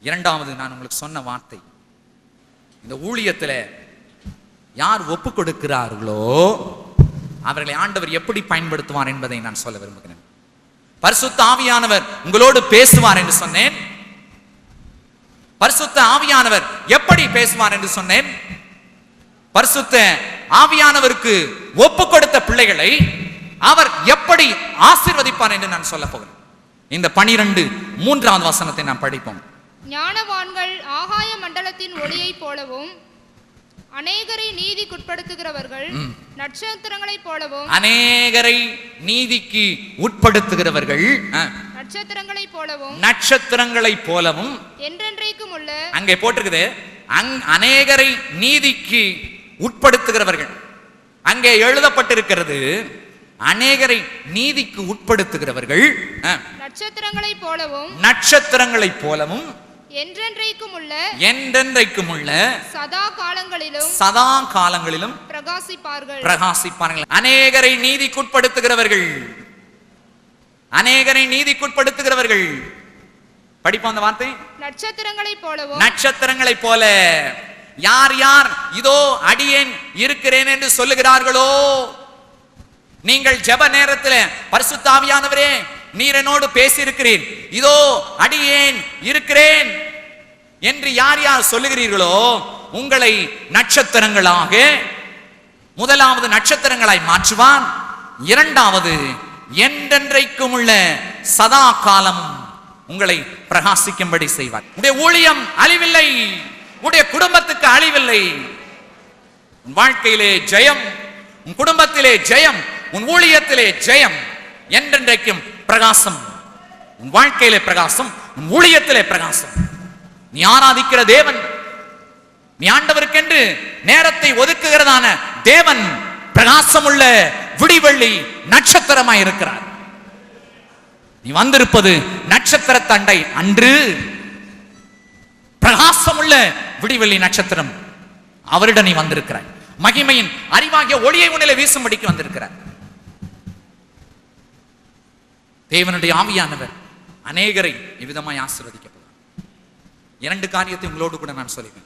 இரண்டாவது நான் உங்களுக்கு சொன்ன வார்த்தை, இந்த ஊழியத்தில் யார் ஒப்பு கொடுக்கிறார்களோ அவர்களை ஆண்டவர் எப்படி பயன்படுத்துவார் என்பதை நான் சொல்ல விரும்புகிறேன். பரிசுத்த ஆவியானவர் உங்களோடு பேசுவார் என்று சொன்னேன். பரிசுத்த ஆவியானவர் எப்படி பேசுவார் என்று சொன்னேன். பரிசுத்த ஆவியானவருக்கு ஒப்பு கொடுத்த பிள்ளைகளை அவர் எப்படி ஆசீர்வதிப்பார் என்று நான் சொல்ல போகிறேன். இந்த 12:3 வசனத்தை நாம் படிப்போம். ஞானவான்கள் ஆகாய மண்டலத்தின் ஒளியை போலவும் அநேகரை நீதிக்குட்படுத்துகிறவர்கள் நட்சத்திரங்களைப் போலவும், அநேகரை நீதிக்கு உட்படுத்துகிறவர்கள் நட்சத்திரங்களைப் போலவும் என்றென்றைக்கும் உள்ள, அங்கே போட்டிருக்குது அநேகரை நீதிக்கு உட்படுத்துகிறவர்கள். அங்கே எழுதப்பட்டிருக்கிறது அநேகரை நீதிக்கு உட்படுத்துகிறவர்கள் நட்சத்திரங்களைப் போலவும் என்றென்றைக்கும் உள்ள சதா காலங்களிலும் பிரகாசிப்பார்கள். அநேகரை நீதிக்குட்படுத்துகிறவர்கள் படிப்போம் அந்த வார்த்தை. நட்சத்திரங்களைப் போல யார் யார் இதோ அடியேன் இருக்கிறேன் என்று சொல்லுகிறார்களோ, நீங்கள் ஜெப நேரத்தில் பரிசுத்த ஆவியானவரே நீர் என்னோடு பேசியிருக்கிறீர், இதோ அடியேன் இருக்கிறேன் என்று யார் யார் சொல்லுகிறீர்களோ, உங்களை நட்சத்திரங்களாக, முதலாவது நட்சத்திரங்களாய் மாற்றுவான், இரண்டாவது என்றென்றைக்கும் உள்ள சதா காலம் உங்களை பிரகாசிக்கும்படி செய்வார். உடைய ஊழியம் அழிவில்லை, உடைய குடும்பத்துக்கு அழிவில்லை. உன் வாழ்க்கையிலே ஜெயம், உன் குடும்பத்திலே ஜெயம், உன் ஊழியத்திலே ஜெயம், என்றென்றைக்கும் பிரகாசம். உன் வாழ்க்கையிலே பிரகாசம், உன் ஊழியத்திலே பிரகாசம். நீ ஆராதிக்கிற தேவன், நீ ஆண்டவருக்கென்று நேரத்தை ஒதுக்குகிறதான தேவன் பிரகாசமுள்ள விடிவெள்ளி நட்சத்திரமாய் இருக்கிறார். நீ வந்திருப்பது நட்சத்திர தண்டை அன்று, பிரகாசமுள்ள விடிவெள்ளி நட்சத்திரம் அவரிடம் நீ வந்திருக்கிறாய். மகிமையின் அறிவாகிய ஒளியை உன்னிலே வீசும்படிக்கு வந்திருக்கிறார். தேவனுடைய ஆவியானவர் அநேகரை இவ்விதமாய் ஆசீர்வதிக்கப்படுவார். 2 காரியத்தை உங்களோடு கூட நான் சொல்லுவேன்.